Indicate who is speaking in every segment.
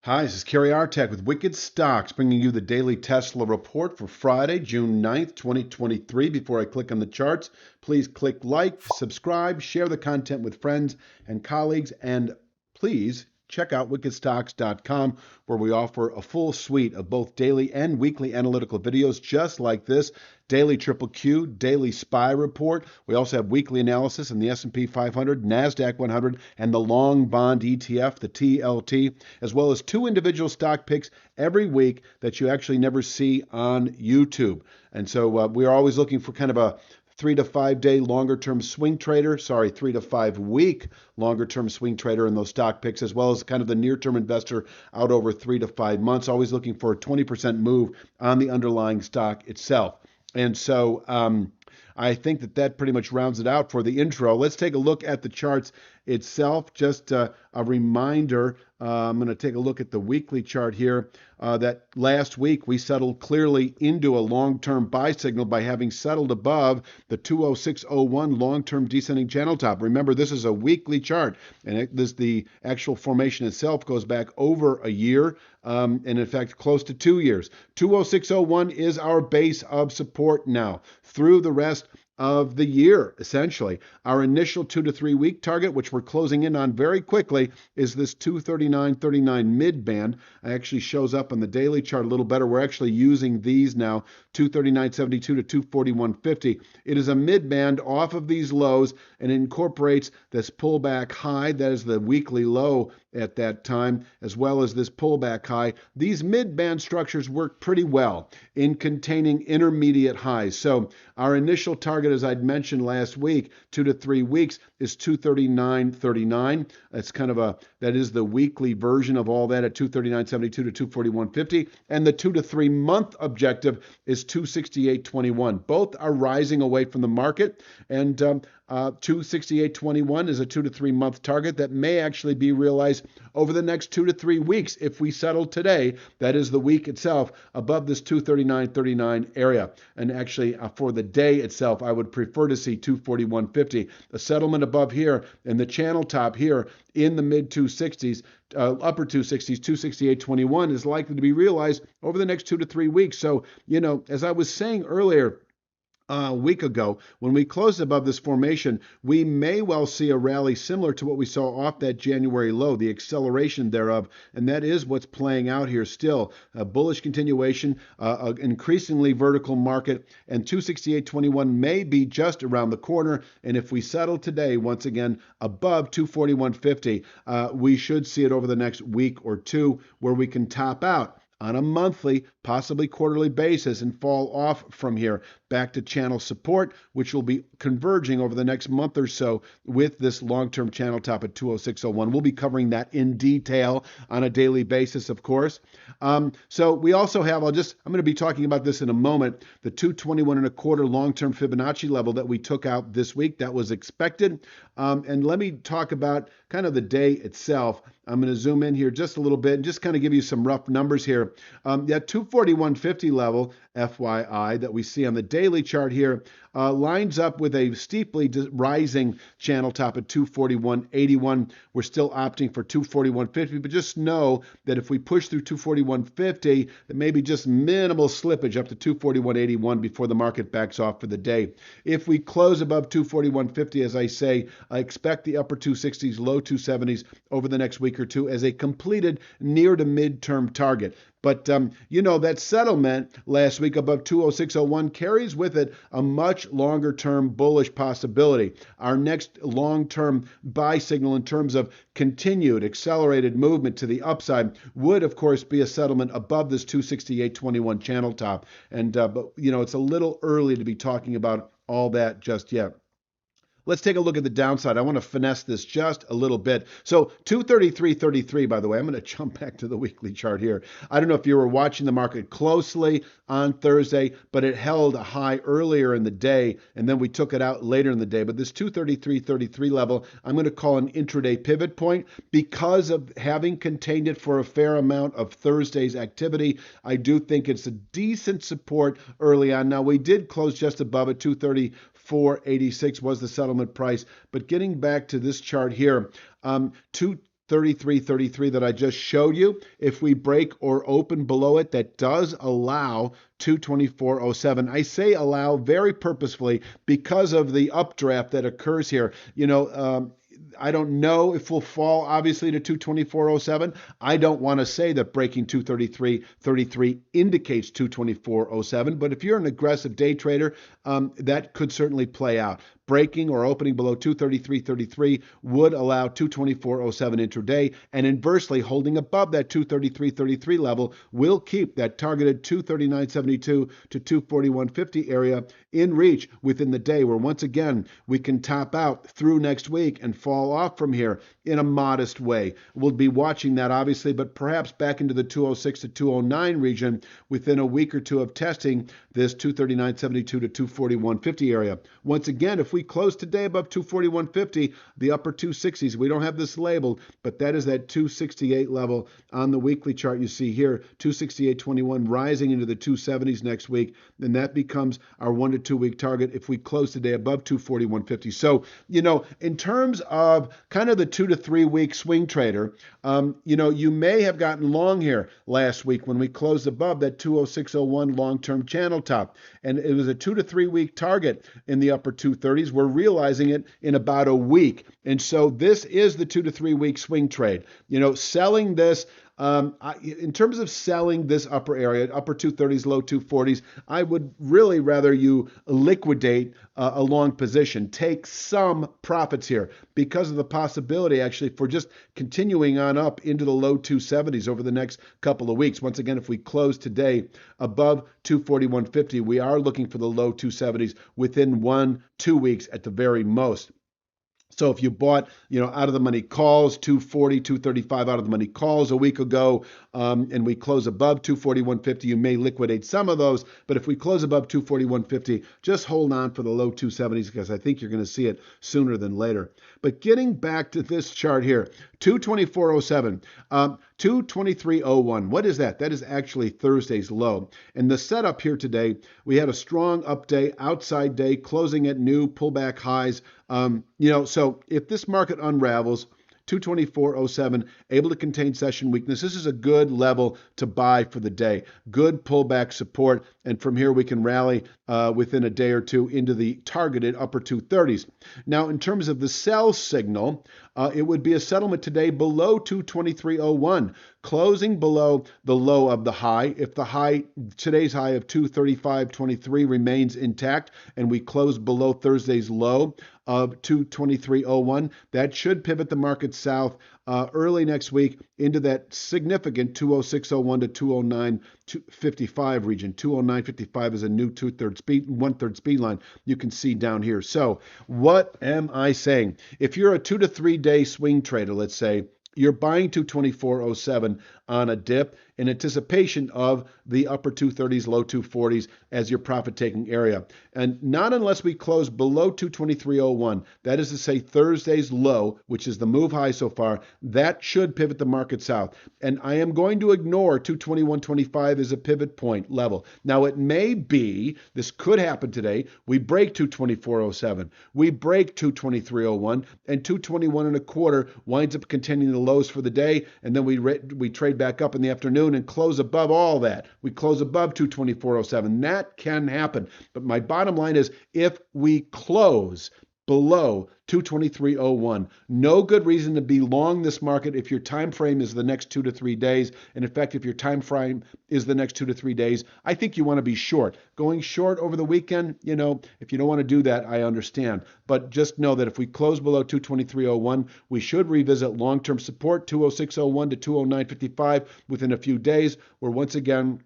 Speaker 1: Hi, this is Kerry Artek with Wicked Stocks, bringing you the daily Tesla report for Friday, June 9th, 2023. Before I click on the charts, please click like, subscribe, share the content with friends and colleagues, and please check out wickedstocks.com, where we offer a full suite of both daily and weekly analytical videos just like this. Daily Triple Q, Daily SPY Report. We also have weekly analysis in the S&P 500, NASDAQ 100, and the Long Bond ETF, the TLT, as well as two individual stock picks every week that you actually never see on YouTube. And so we are always looking for kind of a 3 to 5 day longer term swing trader, 3 to 5 week longer term swing trader in those stock picks, as well as kind of the near term investor out over 3 to 5 months, always looking for a 20% move on the underlying stock itself. And so I think that pretty much rounds it out for the intro. Let's take a look at the charts itself. Just a reminder, I'm going to take a look at the weekly chart here, that last week we settled clearly into a long-term buy signal by having settled above the 206.01 long-term descending channel top. Remember, this is a weekly chart, and the actual formation itself goes back over a year, and in fact, close to 2 years. 206.01 is our base of support now through the rest of the year, essentially. Our initial 2 to 3 week target, which we're closing in on very quickly, is this 239.39 mid band. It actually shows up on the daily chart a little better. We're actually using these now, 239.72 to 241.50. It is a mid band off of these lows and incorporates this pullback high. That is the weekly low at that time, as well as this pullback high. These mid-band structures work pretty well in containing intermediate highs. So our initial target, as I'd mentioned last week, 2 to 3 weeks, is 239.39. That's that is the weekly version of all that at 239.72 to 241.50. And the 2 to 3 month objective is 268.21. Both are rising away from the market, and 268.21 is a 2 to 3 month target that may actually be realized over the next 2 to 3 weeks if we settle today. That is the week itself above this 239.39 area. And actually for the day itself, I would prefer to see 241.50. A settlement above here and the channel top here in the mid 260s, upper 260s, 268.21 is likely to be realized over the next 2 to 3 weeks. So, as I was saying earlier, a week ago, when we closed above this formation, we may well see a rally similar to what we saw off that January low, the acceleration thereof, and that is what's playing out here still. A bullish continuation, an increasingly vertical market, and 268.21 may be just around the corner, and if we settle today, once again, above 241.50, we should see it over the next week or two, where we can top out on a monthly, possibly quarterly basis and fall off from here back to channel support, which will be converging over the next month or so with this long-term channel top at 206.01. We'll be covering that in detail on a daily basis, of course. So we also have, I'm going to be talking about this in a moment, the 221.25 long-term Fibonacci level that we took out this week. That was expected. And let me talk about kind of the day itself. I'm going to zoom in here just a little bit and just kind of give you some rough numbers here. That 241.50 level, FYI, that we see on the daily chart here lines up with a steeply rising channel top at 241.81. We're still opting for 241.50, but just know that if we push through 241.50, that maybe just minimal slippage up to 241.81 before the market backs off for the day. If we close above 241.50, as I say, I expect the upper 260s, low 270s over the next week or two as a completed near to mid-term target. But, that settlement last week above 206.01 carries with it a much longer-term bullish possibility. Our next long-term buy signal in terms of continued accelerated movement to the upside would, of course, be a settlement above this 268.21 channel top. And, but it's a little early to be talking about all that just yet. Let's take a look at the downside. I want to finesse this just a little bit. So 233.33, by the way, I'm going to jump back to the weekly chart here. I don't know if you were watching the market closely on Thursday, but it held a high earlier in the day, and then we took it out later in the day. But this 233.33 level, I'm going to call an intraday pivot point because of having contained it for a fair amount of Thursday's activity. I do think it's a decent support early on. Now, we did close just above it, 234.86 was the settlement price. But getting back to this chart here, 33.33 that I just showed you. If we break or open below it, that does allow 224.07. I say allow very purposefully because of the updraft that occurs here. I don't know if we'll fall obviously to 224.07. I don't want to say that breaking 233.33 indicates 224.07, but if you're an aggressive day trader, that could certainly play out. Breaking or opening below 233.33 would allow 224.07 intraday, and inversely, holding above that 233.33 level will keep that targeted 239.72 to 241.50 area in reach within the day, where once again we can top out through next week and fall off from here in a modest way. We'll be watching that obviously, but perhaps back into the 206 to 209 region within a week or two of testing this 239.72 to 241.50 area. Once again, if we close today above 241.50, the upper 260s, we don't have this labeled, but that is that 268 level on the weekly chart you see here, 268.21 rising into the 270s next week, and that becomes our 1 to 2 week target if we close today above 241.50. So, in terms of kind of the 2 to 3 week swing trader, you may have gotten long here last week when we closed above that 206.01 long-term channel top, and it was a 2 to 3 week target in the upper 230s. We're realizing it in about a week, and so this is the 2 to 3 week swing trade. Selling this. In terms of selling this upper area, upper 230s, low 240s, I would really rather you liquidate a long position. Take some profits here because of the possibility actually for just continuing on up into the low 270s over the next couple of weeks. Once again, if we close today above 241.50, we are looking for the low 270s within 1-2 weeks at the very most. So if you bought, out of the money calls, 240, 235 out of the money calls a week ago, and we close above 241.50, you may liquidate some of those. But if we close above 241.50, just hold on for the low 270s because I think you're going to see it sooner than later. But getting back to this chart here, 224.07, 223.01. What is that? That is actually Thursday's low. And the setup here today, we had a strong up day, outside day, closing at new pullback highs. So if this market unravels, 224.07, able to contain session weakness. This is a good level to buy for the day. Good pullback support, and from here we can rally within a day or two into the targeted upper 230s. Now, in terms of the sell signal, it would be a settlement today below 223.01, closing below the low of the high. If the today's high of 235.23 remains intact and we close below Thursday's low of 223.01, that should pivot the market south early next week into that significant 206.01 to 209.55 region. 209.55 is a new one-third speed line you can see down here. So what am I saying? If you're a 2 to 3 day swing trader, let's say, you're buying 224.07 on a dip in anticipation of the upper 230s, low 240s as your profit-taking area. And not unless we close below 223.01, that is to say Thursday's low, which is the move high so far, that should pivot the market south. And I am going to ignore 221.25 as a pivot point level. Now, it may be, this could happen today, we break 224.07, we break 223.01, and 221.25 winds up continuing the lows for the day, and then we trade back up in the afternoon and close above all that. We close above 224.07. That can happen. But my bottom line is if we close below 223.01, no good reason to be long this market if your time frame is the next 2 to 3 days. And in fact, if your time frame is the next 2 to 3 days, I think you want to be short. Going short over the weekend, if you don't want to do that, I understand. But just know that if we close below 223.01, we should revisit long-term support 206.01 to 209.55 within a few days, where once again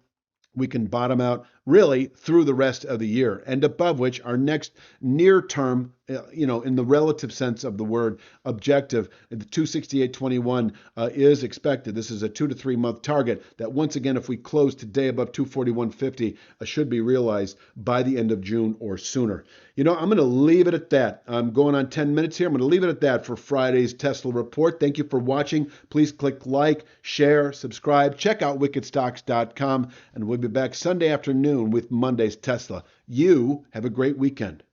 Speaker 1: we can bottom out really through the rest of the year, and above which our next near term, in the relative sense of the word, objective, the 268.21 is expected. This is a 2 to 3 month target that once again, if we close today above 241.50, should be realized by the end of June or sooner. I'm going to leave it at that. I'm going on 10 minutes here. I'm going to leave it at that for Friday's Tesla report. Thank you for watching. Please click like, share, subscribe. Check out wickedstocks.com, and we'll be back Sunday afternoon with Monday's Tesla. You have a great weekend.